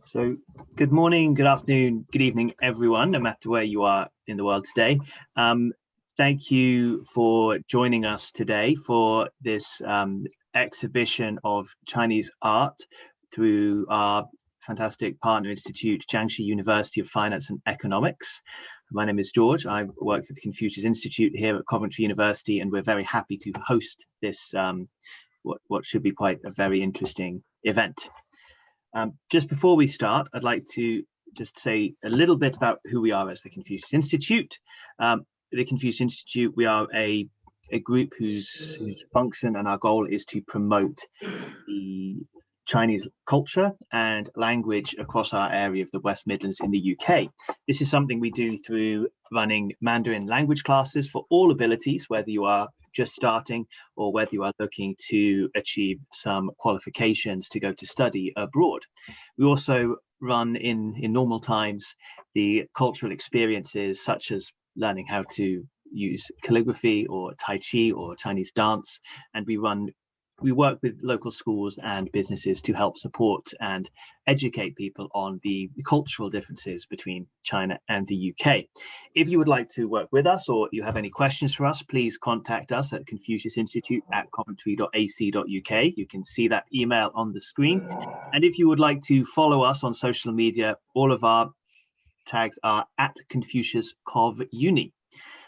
So good morning, good afternoon, good evening, everyone, no matter where you are in the world today. Thank you for joining us today for this exhibition of Chinese art through our fantastic partner institute, Jiangxi University of Finance and Economics. My name is George. I work for the Confucius Institute here at Coventry University, and we're very happy to host this, what should be quite a very interesting event. Just before we start, I'd like to just say a little bit about who we are as the Confucius Institute. The Confucius Institute, we are a group whose function and our goal is to promote the Chinese culture and language across our area of the West Midlands in the UK. This is something we do through running Mandarin language classes for all abilities, whether you are just starting or whether you are looking to achieve some qualifications to go to study abroad. We also run in normal times the cultural experiences such as learning how to use calligraphy or Tai Chi or Chinese dance, and we work with local schools and businesses to help support and educate people on the cultural differences between China and the UK. If you would like to work with us or you have any questions for us, please contact us at confuciusinstitute@coventry.ac.uk. You can see that email on the screen. And if you would like to follow us on social media, all of our tags are at ConfuciusCovUni.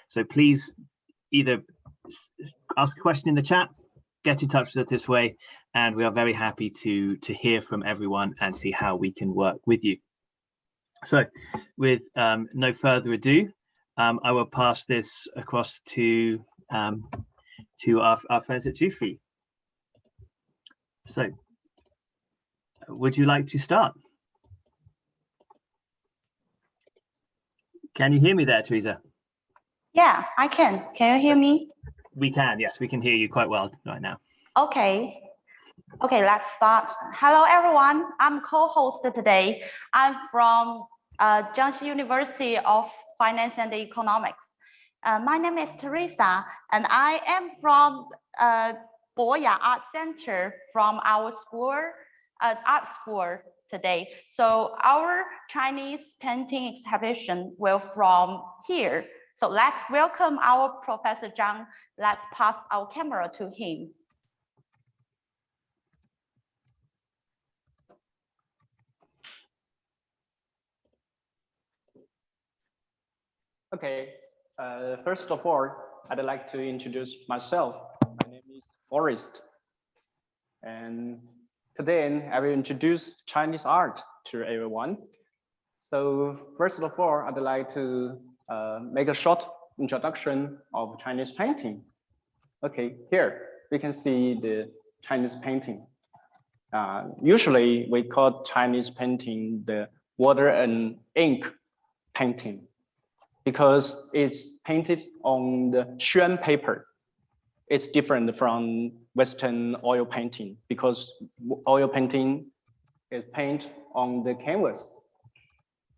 So please either ask a question in the chat, get in touch with us this way, and we are very happy to hear from everyone and see how we can work with you. So with no further ado, I will pass this across to our friends at JUFE. So would you like to start? Can you hear me there, Teresa? Yeah, I can. Can you hear me? We can, yes, we can hear you quite well right now. Okay, let's start. Hello, everyone. I'm co-host today. I'm from Jiangxi University of Finance and Economics. My name is Teresa, and I am from Boya Art Center from our school, art school today. So our Chinese painting exhibition will from here. So let's welcome our Professor Zhang. Let's pass our camera to him. Okay, first of all, I'd like to introduce myself. My name is Forrest. And today I will introduce Chinese art to everyone. So first of all, I'd like to make a short introduction of Chinese painting. Okay, here we can see the Chinese painting. Usually we call Chinese painting the water and ink painting because it's painted on the xuan paper. It's different from Western oil painting because oil painting is painted on the canvas.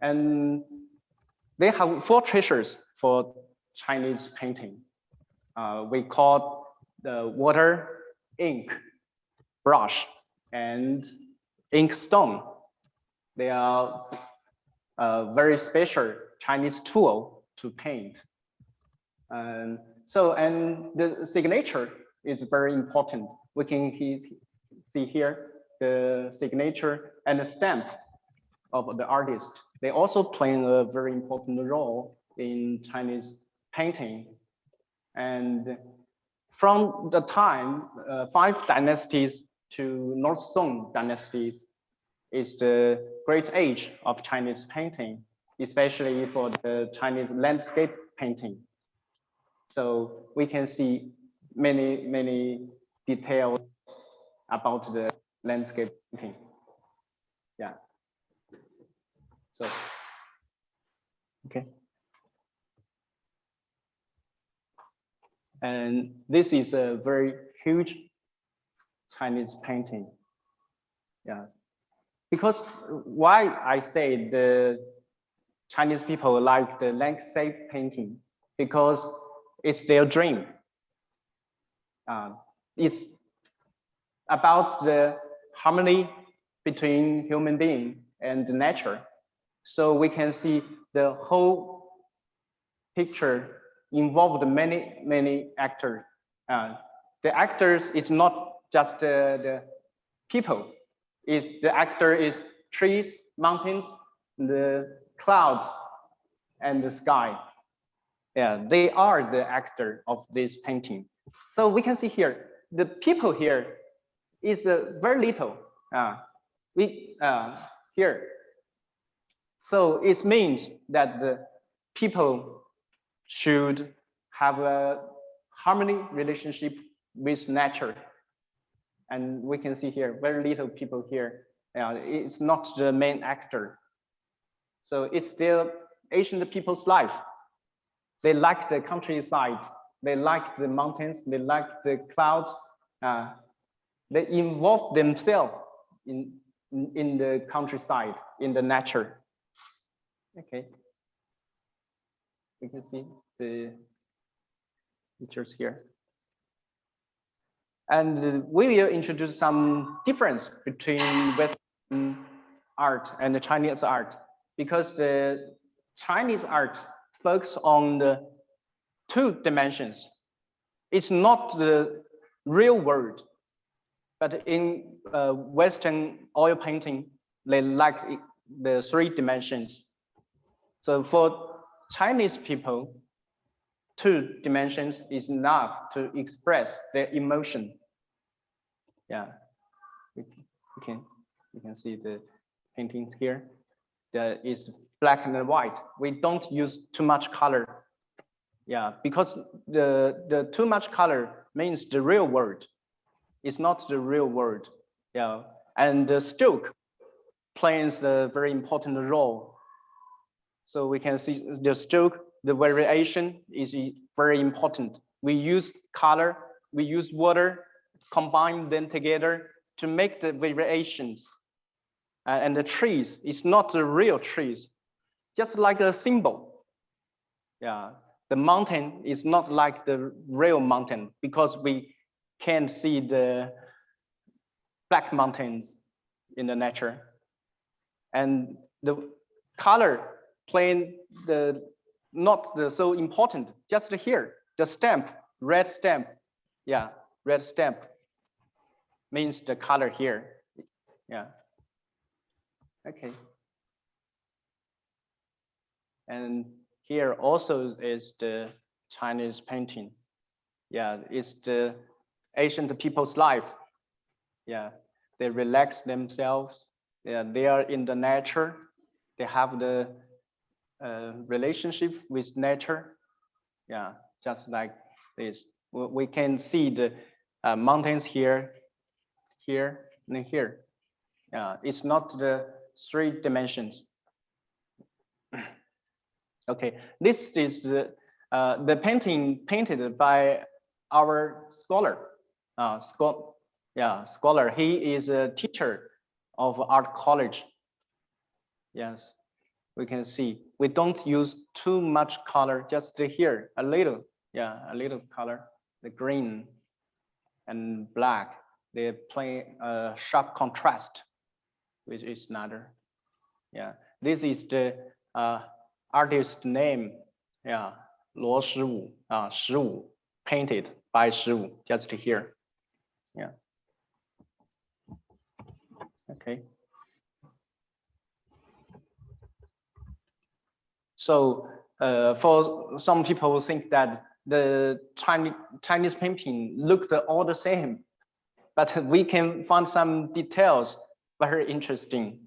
And they have 4 treasures for Chinese painting. We call the water, ink, brush, and ink stone. They are a very special Chinese tool to paint. And the signature is very important. We can see here the signature and the stamp of the artist. They also play a very important role in Chinese painting. And from the time 5 dynasties to North Song dynasties is the great age of Chinese painting, especially for the Chinese landscape painting. So we can see many details about the landscape painting. Yeah. So, okay. And this is a very huge Chinese painting. Yeah. Because why I say the Chinese people like the landscape painting, because it's their dream. It's about the harmony between human being and nature. So we can see the whole picture involved many actors. The actors is not just the people. The actor is trees, mountains, the clouds, and the sky. Yeah, they are the actor of this painting. So we can see here, the people here is very little. Here. So it means that the people should have a harmony relationship with nature. And we can see here, very little people here. It's not the main actor. So it's the ancient people's life. They like the countryside. They like the mountains. They like the clouds. They involve themselves in the countryside, in the nature. Okay. You can see the pictures here. And we will introduce some difference between Western art and the Chinese art, because the Chinese art focuses on the 2 dimensions. It's not the real world, but in Western oil painting, they like the 3 dimensions. So for Chinese people, 2 dimensions is enough to express their emotion. Yeah, you can see the paintings here. That is black and white. We don't use too much color. Yeah, because the too much color means the real world. It's not the real world. Yeah, and the stroke plays a very important role. So we can see the stroke, the variation is very important. We use color, we use water, combine them together to make the variations. And the trees is not the real trees, just like a symbol. Yeah, the mountain is not like the real mountain because we can't see the black mountains in the nature. And the color playing not so important, just here, the stamp, red stamp. Yeah, red stamp means the color here. Yeah. Okay. And here also is the Chinese painting. Yeah, it's the ancient people's life. Yeah, they relax themselves. Yeah, they are in the nature. They have the relationship with nature. Yeah, just like this. We can see the mountains here, here, and here. It's not the 3 dimensions. Okay, this is the painting painted by our scholar. Scholar. He is a teacher of art college. Yes, we can see we don't use too much color, just here a little. Yeah, a little color, the green and black. They play a sharp contrast with each other. Yeah, this is the artist name. Yeah, 罗十五十五 painted by 十五 just here. Yeah. Okay. So for some people think that the Chinese painting looked all the same, but we can find some details very interesting.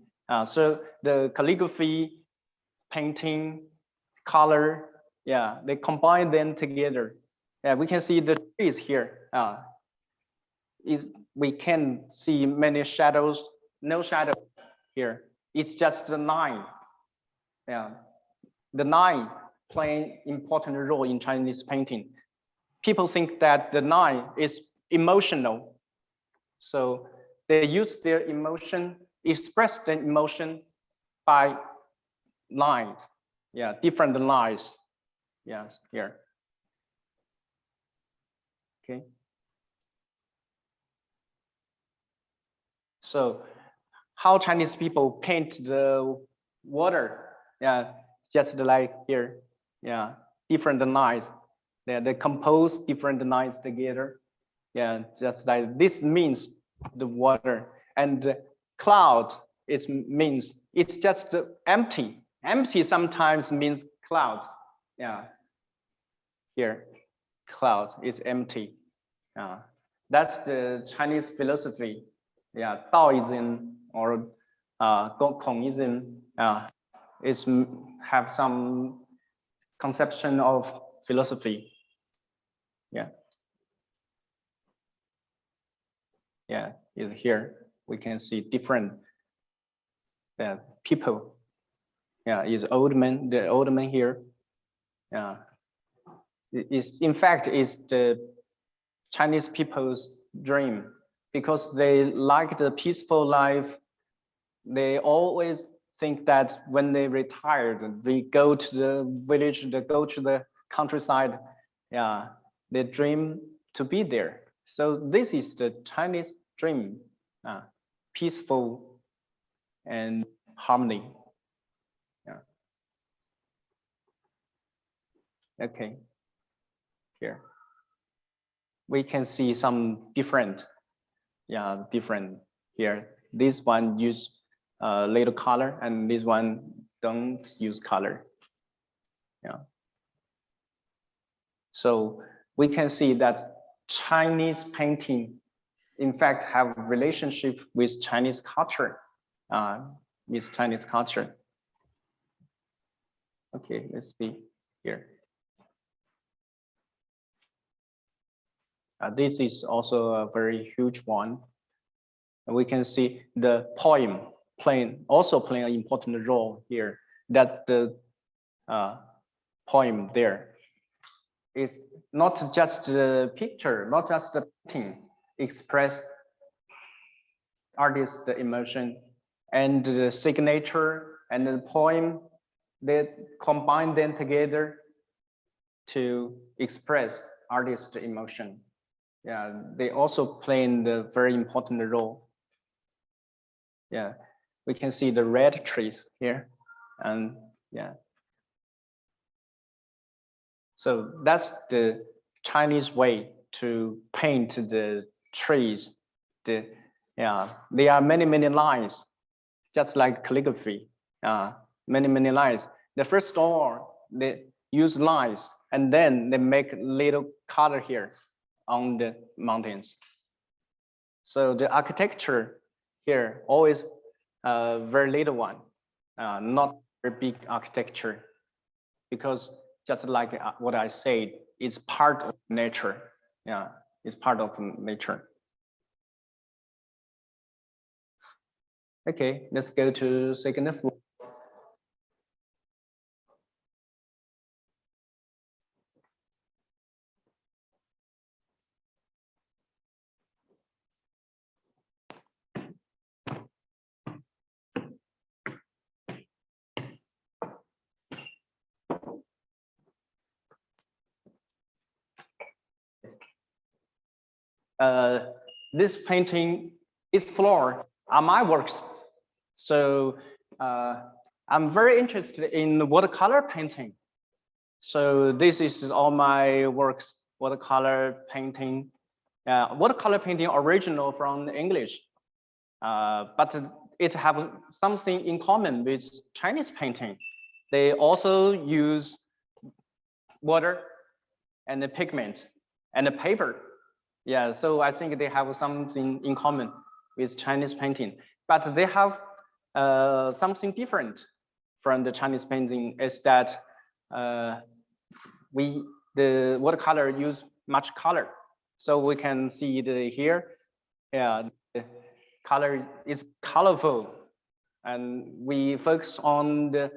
So the calligraphy, painting, color, yeah, they combine them together. Yeah, we can see the trees here. We can see many shadows, no shadow here. It's just the line. Yeah, the line playing important role in Chinese painting. People think that the line is emotional, so they use their emotion, express the emotion by lines. Yeah, different lines. Yes, here. Okay. So how Chinese people paint the water. Yeah, just like here. Yeah, different lines. They compose different lines together. Yeah, just like this means the water, and cloud means it's just empty. Empty sometimes means clouds. Yeah, here cloud is empty. That's the Chinese philosophy. Yeah, Taoism or Confucianism is have some conception of philosophy. Yeah, is here we can see different people. Yeah, is old man, the old man here. Yeah, in fact is the Chinese people's dream, because they like the peaceful life. They always think that when they retired, they go to the village, they go to the countryside. Yeah, they dream to be there. So this is the Chinese dream, peaceful and harmony. Yeah. Okay. Here we can see some different. Yeah, different here. This one use little color, and this one don't use color. Yeah. So we can see that Chinese painting, in fact, have a relationship with Chinese culture. Okay, let's see here. This is also a very huge one. And we can see the poem also playing an important role here. That the poem there is not just the picture, not just the painting, express artist emotion, and the signature and the poem. They combine them together to express artist emotion. Yeah, they also play the very important role. Yeah, we can see the red trees here, and yeah. So that's the Chinese way to paint the trees. There are many lines, just like calligraphy. Many lines. The first of all, they use lines, and then they make little color here on the mountains. So the architecture here always very little one, not very big architecture, because just like what I said, it's part of nature. Yeah, it's part of nature. Okay, let's go to second floor. This painting, its floor are my works. So I'm very interested in watercolor painting. So this is all my works, watercolor painting. Watercolor painting original from English, but it have something in common with Chinese painting. They also use water and the pigment and the paper. Yeah, so I think they have something in common with Chinese painting, but they have something different from the Chinese painting is that the watercolor use much color. So we can see here, the color is colorful, and we focus on the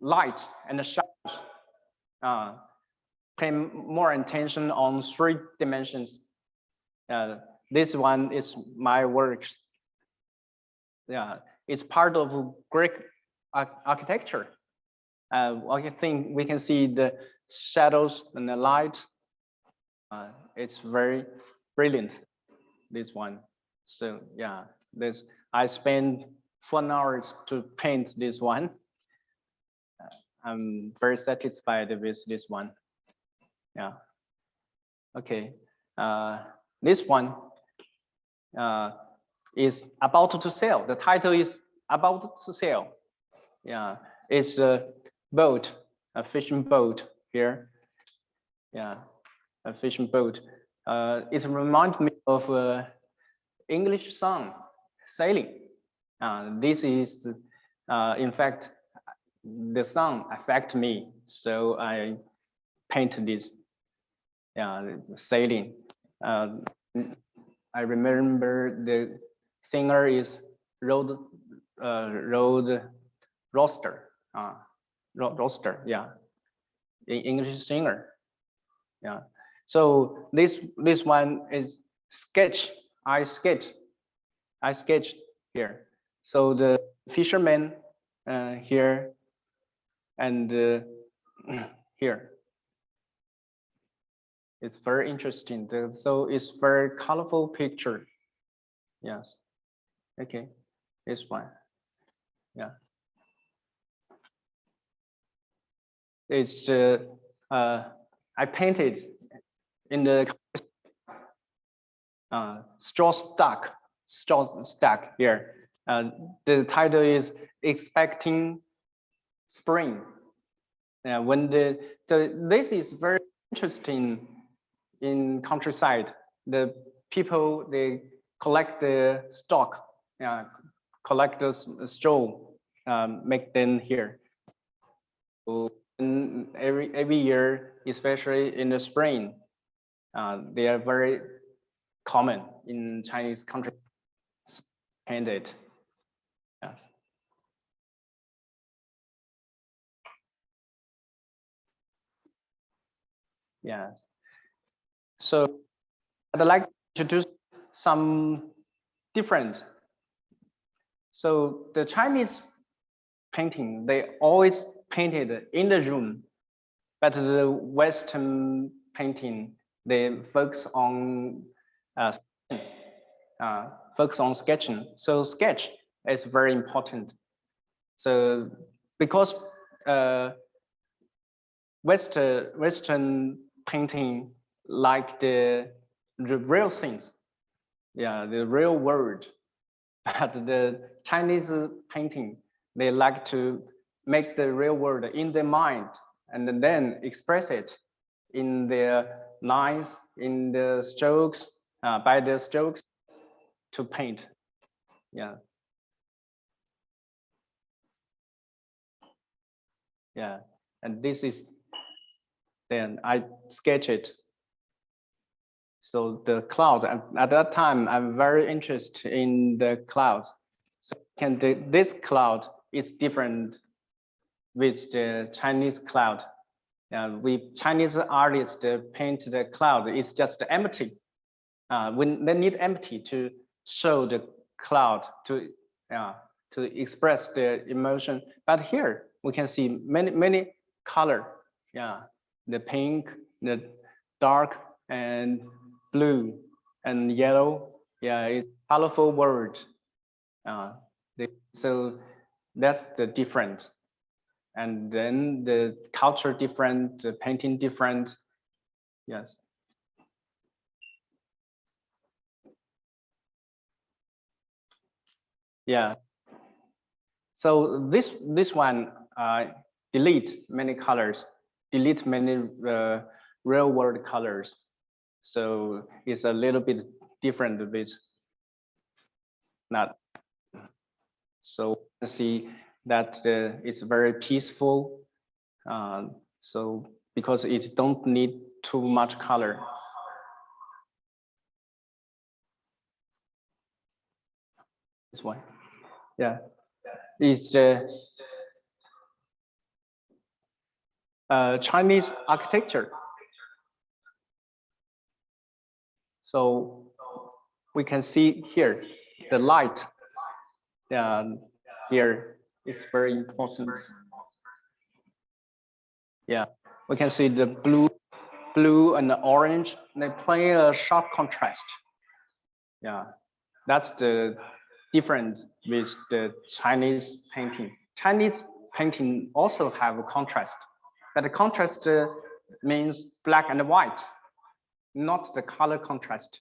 light and the shadows. Pay more attention on 3 dimensions. This one is my works. Yeah, it's part of Greek architecture. I think we can see the shadows and the light. It's very brilliant, this one. So yeah, I spent 4 hours to paint this one. I'm very satisfied with this one. Yeah. Okay. This one is about to sell. The title is about to sell. Yeah, it's a boat, a fishing boat here. Yeah, a fishing boat. It reminds me of English song, sailing. This is, in fact, the song affect me, so I paint this. Yeah, sailing. I remember the singer is Road Roster. Roster. Yeah, English singer. Yeah. So this one is sketch. I sketched here. So the fisherman here and here. It's very interesting. So it's very colorful picture. Yes. Okay. This one. Yeah. It's I painted in the straw stack here. The title is Expecting Spring. When this is very interesting in countryside. The people, they collect the stock, collect the straw, make them here. So every year, especially in the spring, they are very common in Chinese country. Painted. Yes. Yes. So I'd like to introduce some different. So the Chinese painting, they always painted in the room, but the Western painting, they focus on sketching. So sketch is very important. So because Western painting like the real things, yeah, the real world, but the Chinese painting, they like to make the real world in their mind and then express it in their lines, in the strokes, by the strokes to paint. Yeah. Yeah, and this is, then I sketch it. So the cloud, at that time, I'm very interested in the clouds. So this cloud is different with the Chinese cloud. We Chinese artists paint the cloud, it's just empty. When they need empty to show the cloud, to express the emotion. But here we can see many color. Yeah, the pink, the dark, and blue and yellow. Yeah, it's colorful word. So that's the difference. And then the culture different, the painting different. Yes. Yeah. So this one delete many colors, delete many real world colors. So it's a little bit different with not. So you see that it's very peaceful. So because it don't need too much color. This one. Yeah. It's the Chinese architecture. So we can see here the light. Here it's very important. Yeah, we can see the blue and the orange. They play a sharp contrast. Yeah, that's the different with the Chinese painting. Chinese painting also have a contrast, but the contrast means black and white, not the color contrast.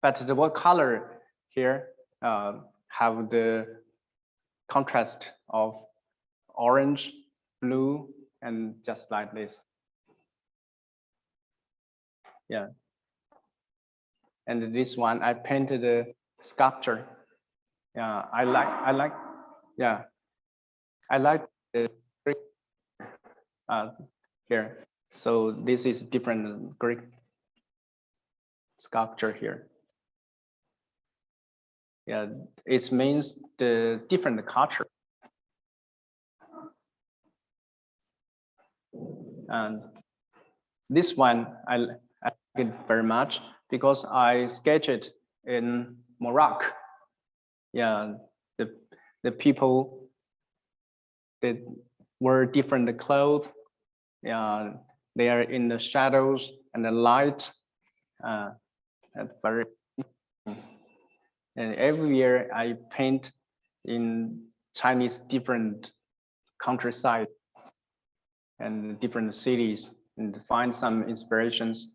But the watercolor here have the contrast of orange, blue, and just like this. Yeah. And this one, I painted a sculpture. Yeah, I like the Greek here. So this is different Greek sculpture here. Yeah, it means the different culture. And this one, I like it very much because I sketched it in Morocco. Yeah, the people that wear different clothes. Yeah, they are in the shadows and the light. That's very. And every year I paint in Chinese different countryside and different cities and find some inspirations.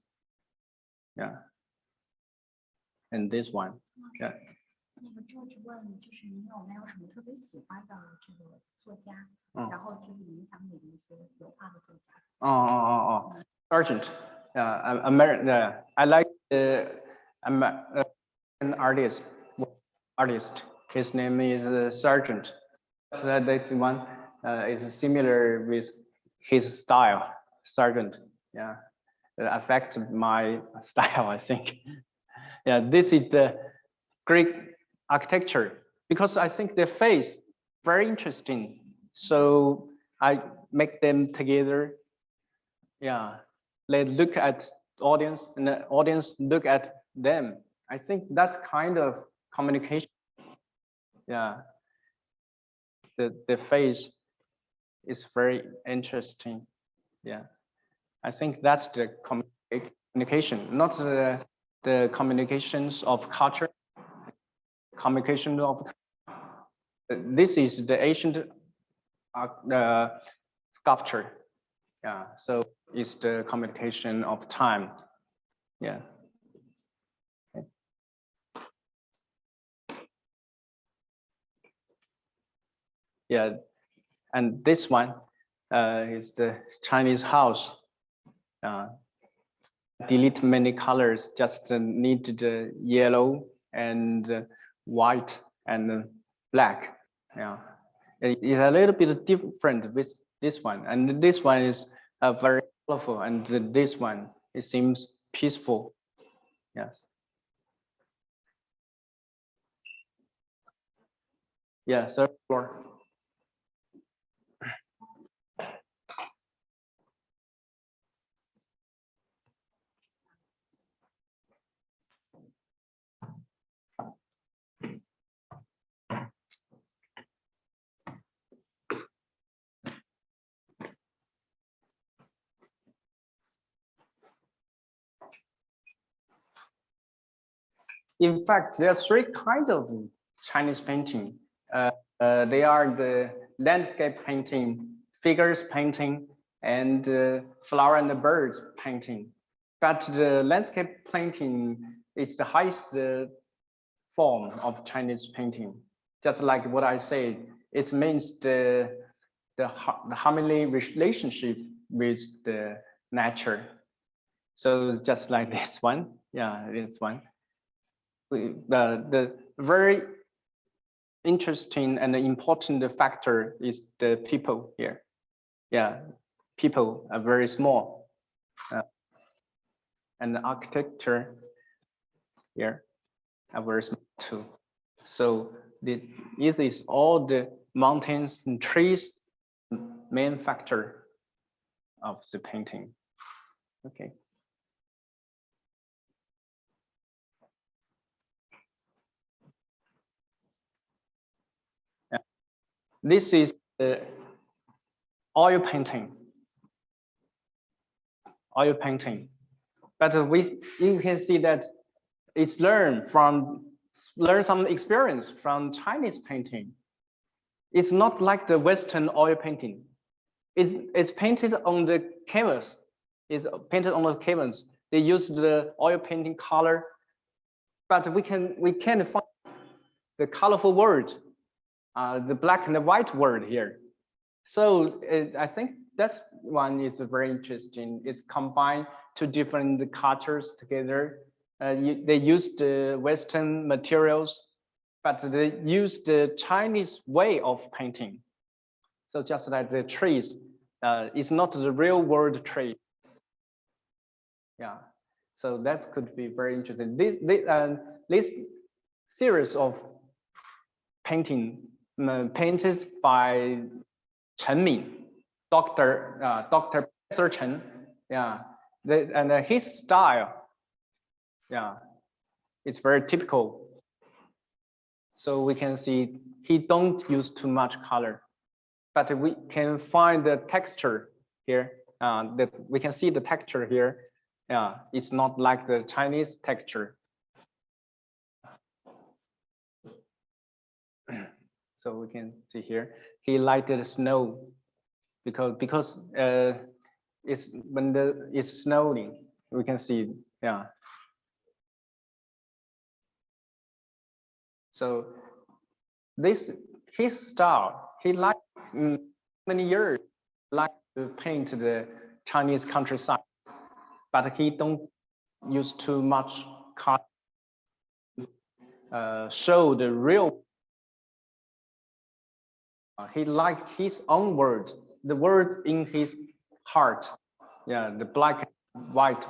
Yeah. And this one. Yeah. 那个 George 问，就是你有没有什么特别喜欢的这个作家，然后就是影响你的一些油画的作家。Sargent. American. I like an artist. His name is Sargent. So that one is similar with his style. Sargent. Yeah, that affected my style, I think. Yeah, this is the Greek architecture because I think their face very interesting. So I make them together. Yeah, they look at the audience and the audience look at them. I think that's kind of communication. Yeah, the face is very interesting. Yeah, I think that's the communication, not the communications of culture. Communication of this is the ancient sculpture. Yeah, so it's the communication of time. Yeah. Okay. Yeah, and this one is the Chinese house. Delete many colors, just need the yellow and white and black. Yeah, it's a little bit different with this one, and this one is very colorful, and this one it seems peaceful. Yes. Yeah, third floor. In fact, there are three kinds of Chinese painting. They are the landscape painting, figures painting, and flower and the birds painting. But the landscape painting is the highest form of Chinese painting. Just like what I said, it means the harmony relationship with the nature. So just like this one, yeah, this one. The very interesting and important factor is the people here. Yeah, people are very small, and the architecture here are very small too. So this is all the mountains and trees, main factor of the painting. Okay. This is the oil painting. Oil painting, but you can see that it's learned from learn some experience from Chinese painting. It's not like the Western oil painting. It's painted on the canvas. It's painted on the canvas. They use the oil painting color, but we can't find the colorful word, the black and the white word here. So I think that one is very interesting. It's combined two different cultures together. They use the Western materials, but they use the Chinese way of painting. So just like the trees, it's not the real world tree. Yeah, so that could be very interesting. This series of painting painted by Chen Min, Dr. Professor Chen. Yeah, and his style, yeah, it's very typical. So we can see he don't use too much color, but we can find the texture here. That we can see the texture here. Yeah, it's not like the Chinese texture. So we can see here he lighted snow because it's when it's snowing. We can see, yeah. So this his style. He liked many years like to paint the Chinese countryside, but he don't use too much color. Show the real. He liked his own word, the word in his heart. Yeah, the black and white.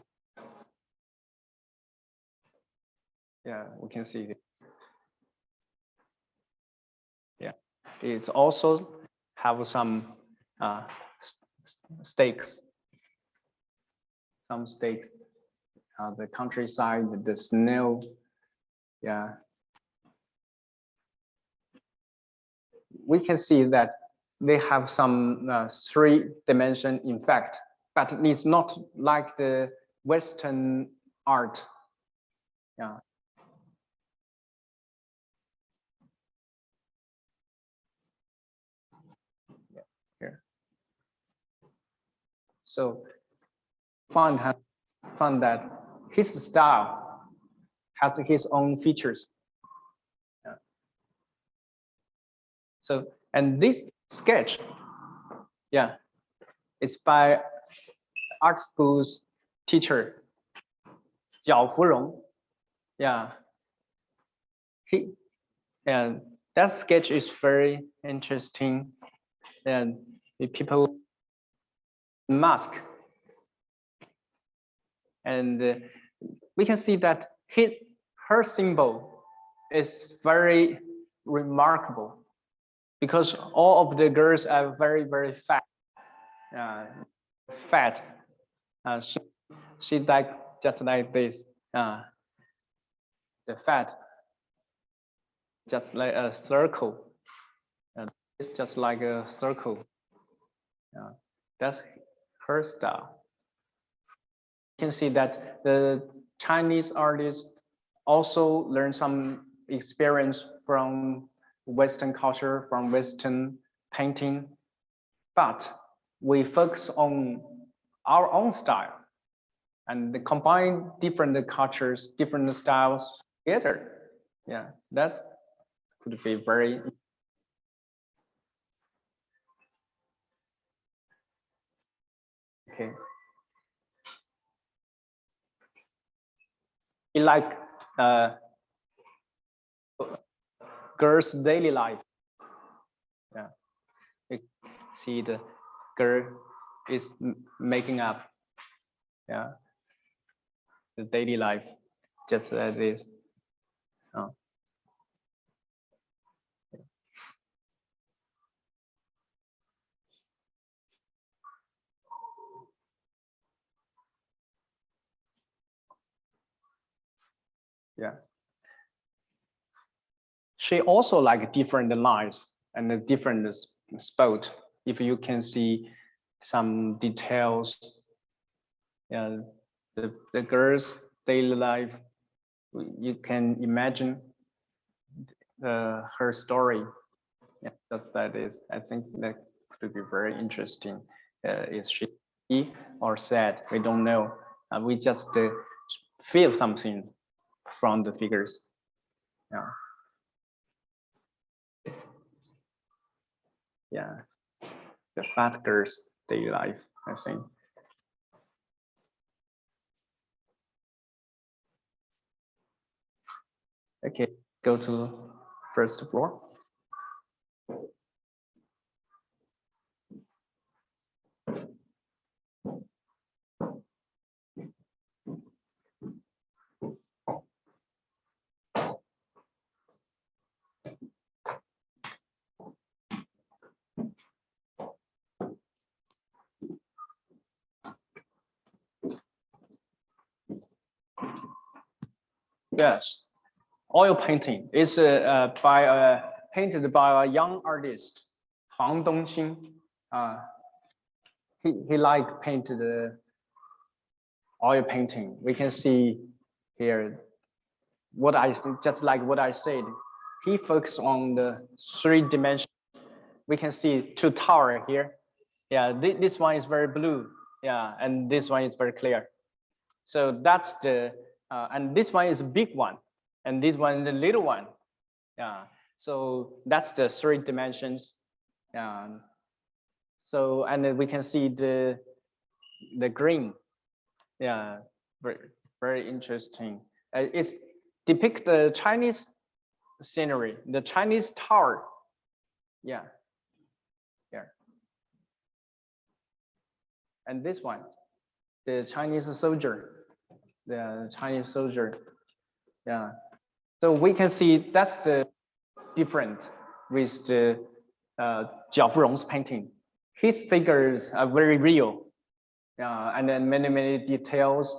Yeah, we can see it. Yeah, it's also have some stakes. Some stakes. The countryside, the snow. Yeah. We can see that they have some three-dimension effect, but it's not like the Western art. Yeah. Yeah. Here. So found that his style has his own features. Yeah. So, and this sketch, yeah, it's by art school's teacher, Jiao Furong. Yeah, and that sketch is very interesting, and the people mask, and we can see that her symbol is very remarkable because all of the girls are very, very fat. She like just like this. The fat, just like a circle. It's just like a circle. That's her style. You can see that the Chinese artists also learn some experience from Western culture, from Western painting, but we focus on our own style and combine different cultures, different styles together. Yeah, that could be very. Okay. It like girl's daily life. Yeah, you see the girl is making up. Yeah, the daily life, just like this. Yeah. She also like different lines and a different spot. If you can see some details, yeah, the girl's daily life, you can imagine her story. Yeah, that is. I think that could be very interesting. Is she happy or sad? We don't know. We just feel something from the figures. Yeah. Yeah. The fat girl's daily life, I think. Okay, go to first floor. Yes, oil painting is painted by a young artist, Han Dongxing. He like painted oil painting. We can see here what I just like what I said. He focused on the 3 dimensions. We can see 2 towers here. Yeah, this one is very blue. Yeah, and this one is very clear. So that's the and this one is a big one, and this one is the little one. Yeah, so that's the 3 dimensions. So and then we can see the green. Yeah, very interesting. It's depict the Chinese scenery, the Chinese tower. Yeah, here. And this one, the Chinese soldier. The Chinese soldier. Yeah. So we can see that's the different with the Jiao Furong's painting. His figures are very real. And then many details.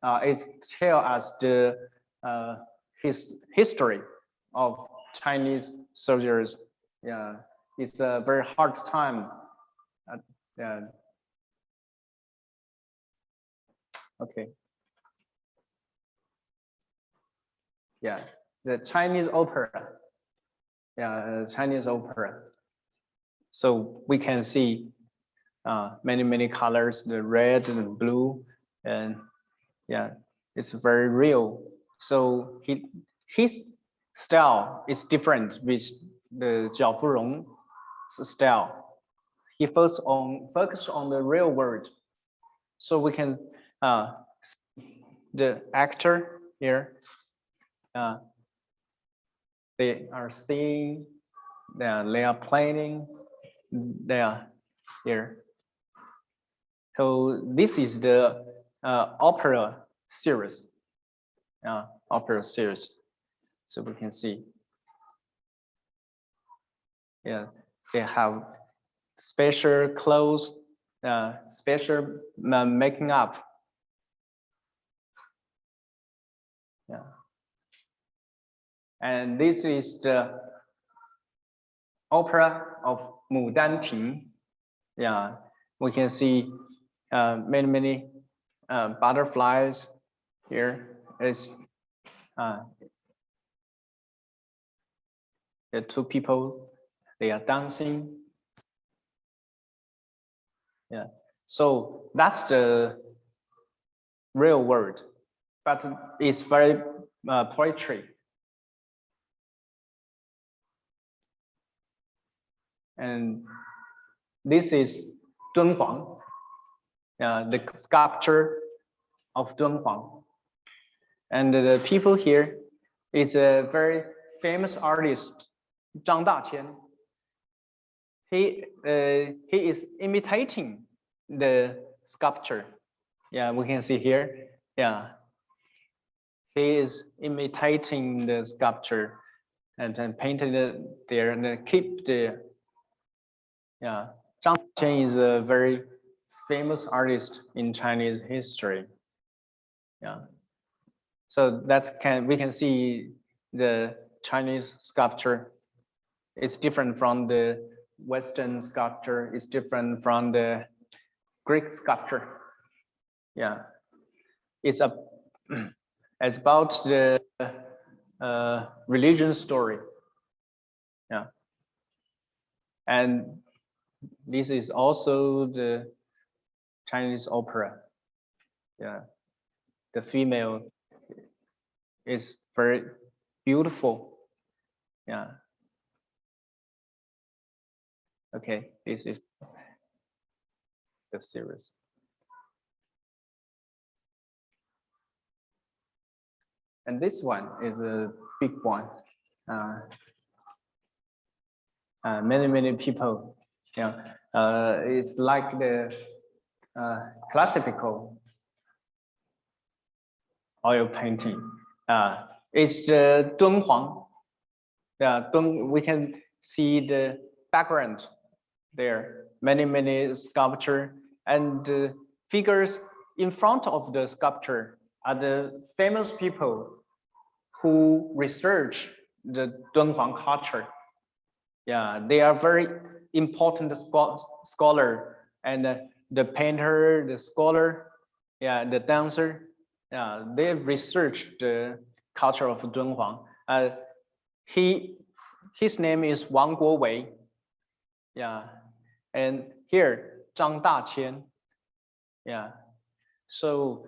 It tells us the his history of Chinese soldiers. Yeah, it's a very hard time. Yeah. Okay. Yeah, the Chinese opera. Yeah, Chinese opera. So we can see many colors, the red and blue, and yeah, it's very real. So his style is different with the Jiao Furong's style. He focused on the real world. So we can see the actor here. They are seeing, they are planning, they are here. So this is the opera series. Opera series. So we can see. Yeah, they have special clothes, special making up. Yeah. And this is the opera of Mudan Ting. Yeah, we can see many butterflies here. It's the 2 people, they are dancing. Yeah, so that's the real world, but it's very poetry. And this is Dunhuang, the sculpture of Dunhuang. And the people here is a very famous artist, Zhang Daqian. He is imitating the sculpture. Yeah, we can see here. Yeah, he is imitating the sculpture and then painted it there and then keep the. Yeah, Zhang Daqian is a very famous artist in Chinese history. Yeah, so we can see the Chinese sculpture. It's different from the Western sculpture. It's different from the Greek sculpture. Yeah, it's about the religion story. Yeah. And this is also the Chinese opera. Yeah. The female is very beautiful. Yeah. Okay, this is the series. And this one is a big one. Many people, it's like the classical oil painting. It's the Dunhuang. We can see the background there. Many sculpture and figures in front of the sculpture are the famous people who research the Dunhuang culture. Yeah, they are very important scholar, and the painter, the scholar, yeah, the dancer, yeah, they researched the culture of Dunhuang. His name is Wang Guowei. Yeah, and here Zhang Daqian. Yeah, so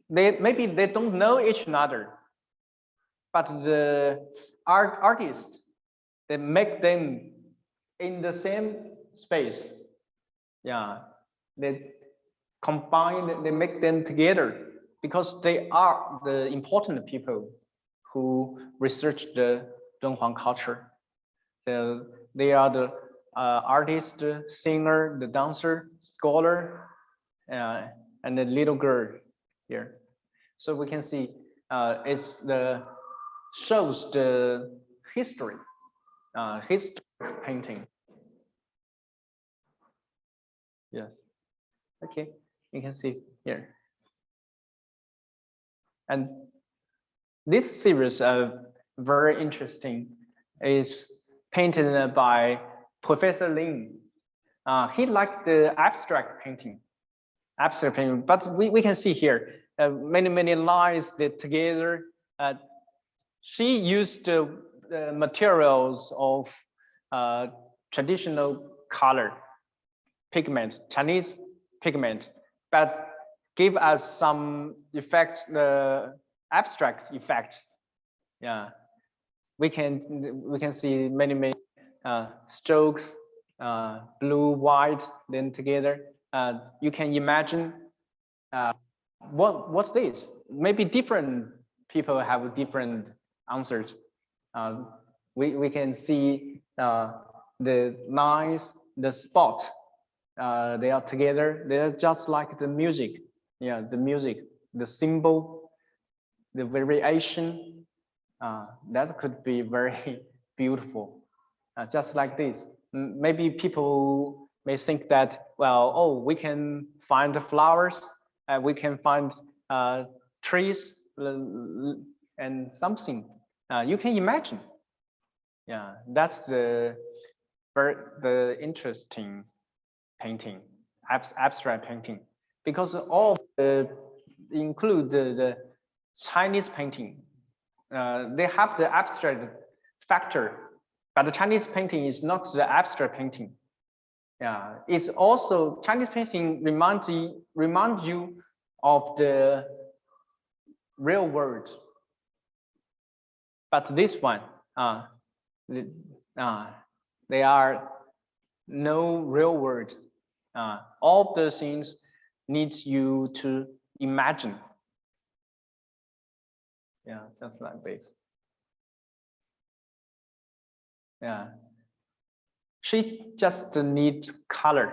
maybe they don't know each other, but the artists, they make them in the same space. Yeah, they combine, they make them together because they are the important people who research the Dunhuang culture. So they are the artist, singer, the dancer, scholar, and the little girl here. So we can see it's shows the history, historic painting. Yes. Okay, you can see here. And this series very interesting is painted by Professor Lin. He liked the abstract painting, but we can see here many lines that together. She used the materials of traditional color pigment, Chinese pigment, but give us some effect, the abstract effect. Yeah, we can see many strokes, blue, white, then together. You can imagine what this. Maybe different people have different answers. We can see the lines, the spot. They are together. They are just like the music. Yeah, the music, the symbol, the variation. That could be very beautiful. Just like this. Maybe people may think that, well, oh, we can find the flowers, we can find trees and something. You can imagine. Yeah, that's the interesting painting, abstract painting, because all include the Chinese painting. They have the abstract factor, but the Chinese painting is not the abstract painting. Yeah, it's also Chinese painting reminds you of the real world. But this one, they are no real world. All the things needs you to imagine. Yeah, just like this. Yeah, she just needs color,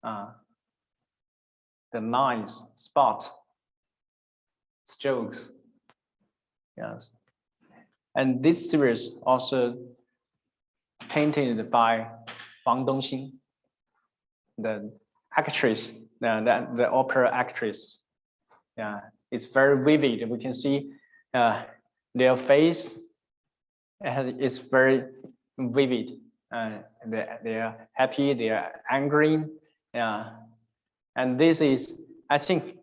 the lines, spot, strokes. Yes, and this series also painted by Wang Dongxing, the actress, the opera actress. Yeah, it's very vivid. We can see their face is very vivid. They are happy, they are angry. Yeah, and this is, I think,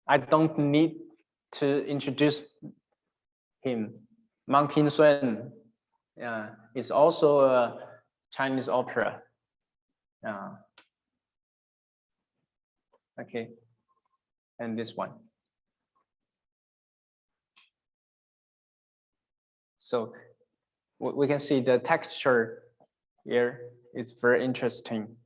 I don't need to introduce him, Mang Tin Sun. It's also a Chinese opera. Okay, and this one. So we can see the texture here is very interesting.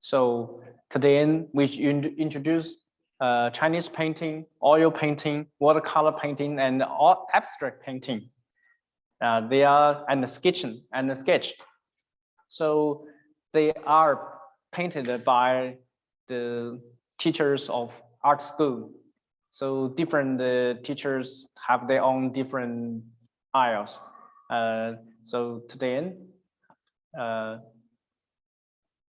So today we introduce Chinese painting, oil painting, watercolor painting, and all abstract painting. They are and the sketch. So they are painted by the teachers of art school. So different teachers have their own different styles. So today,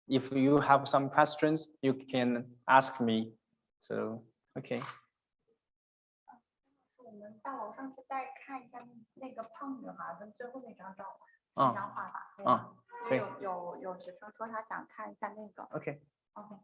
if you have some questions, you can ask me. So, okay. 我们大楼上去再看一下那个胖女孩的最后那张照，那张画吧。因为有学生说他想看一下那个。OK。OK。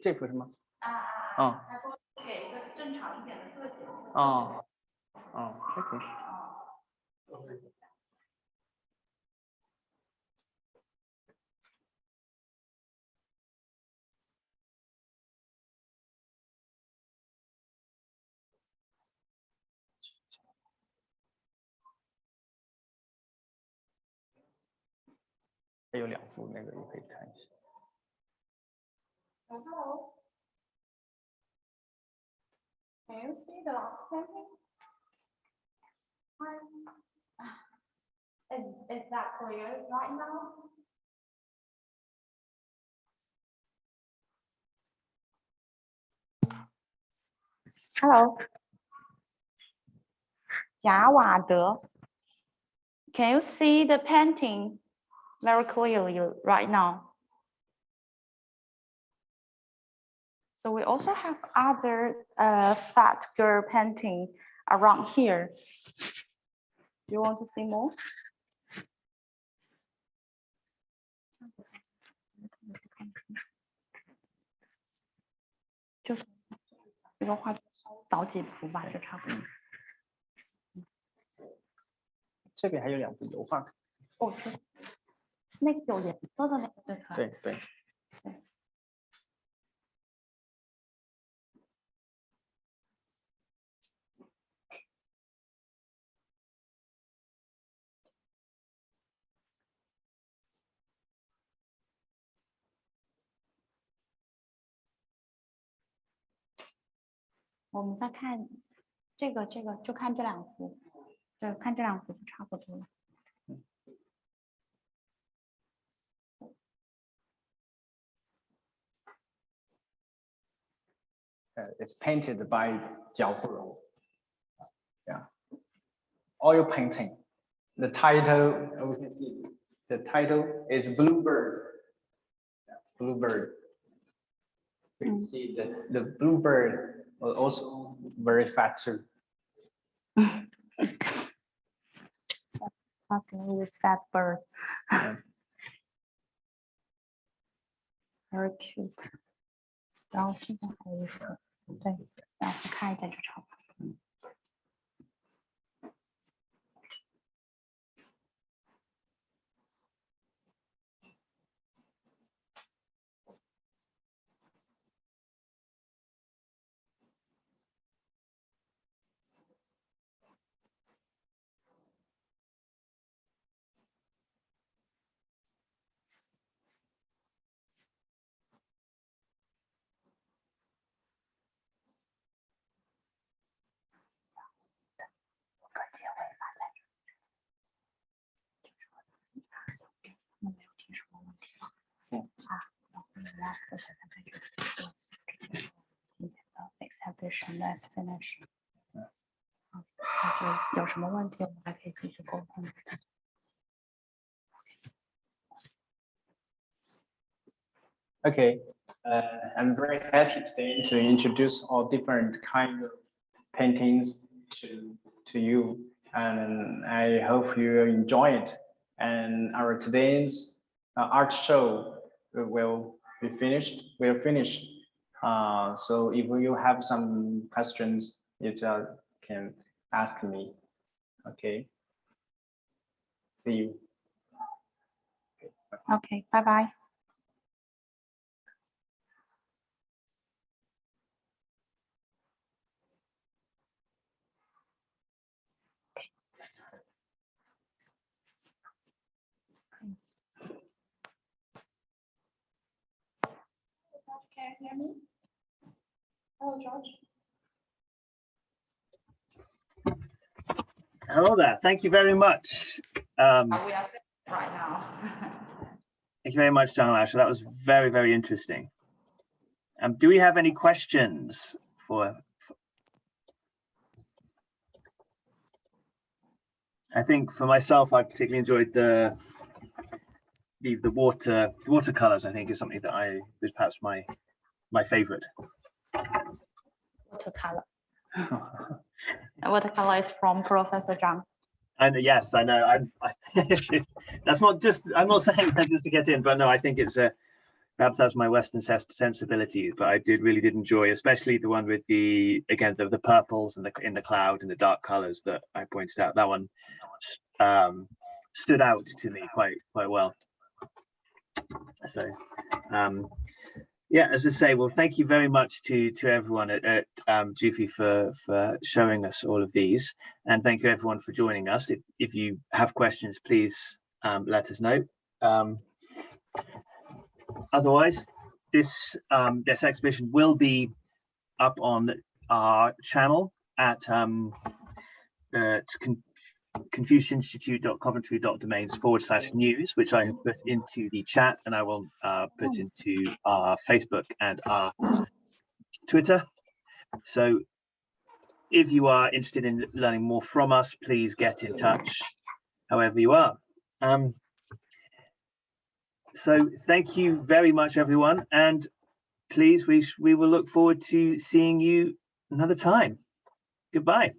这幅是吗？他说给一个正常一点的特写。OK。还有2幅，那个也可以看一下。Hello. Can you see the last painting? Is that clear right now? Hello. 贾瓦德. Can you see the painting very clearly right now? So we also have other fat girl painting around here. Do you want to see more? Just 这个画早几幅吧，就差不多。这边还有2幅油画。哦，是那个有颜色的那个对吧？对。我们再看这个就看这2幅，对，看这2幅就差不多了。It's painted by Jiao Furong. Yeah. Oil painting. The title, we can see, the title is Bluebird. Bluebird. We can see the bluebird was also very fat too. Talking with fat bird. Very cute. 然后现在还有一个，对，然后看一下就差不多。exhibition is finished. 有什么问题我们还可以继续沟通。 Okay, I'm very happy today to introduce all different kind of paintings to you, and I hope you enjoy it. And our today's art show will be finished. Will finish. So if you have some questions, you just can ask me. Okay. See you. Okay, bye bye. Can you hear me? Hello, George. Hello there. Thank you very much. We are right now. Thank you very much, Zhang Xiangsen. That was very, very interesting. Do we have any questions for? I think for myself, I particularly enjoyed the watercolors. I think is something that was perhaps my favorite. Watercolor. Watercolor is from Professor Zhang. And yes, I know. That's not just. I'm not saying that just to get in, but no, I think it's perhaps that's my Western sensibilities. But I really did enjoy, especially the one with the purples and in the cloud and the dark colors that I pointed out. That one stood out to me quite well. So yeah, as I say, well, thank you very much to everyone at JUFE for showing us all of these, and thank you everyone for joining us. If you have questions, please let us know. Otherwise, this exhibition will be up on our channel at Confucius Institute.coventry.domains/news, which I have put into the chat, and I will put into our Facebook and our Twitter. So if you are interested in learning more from us, please get in touch however you are. So thank you very much, everyone, and please, we will look forward to seeing you another time. Goodbye.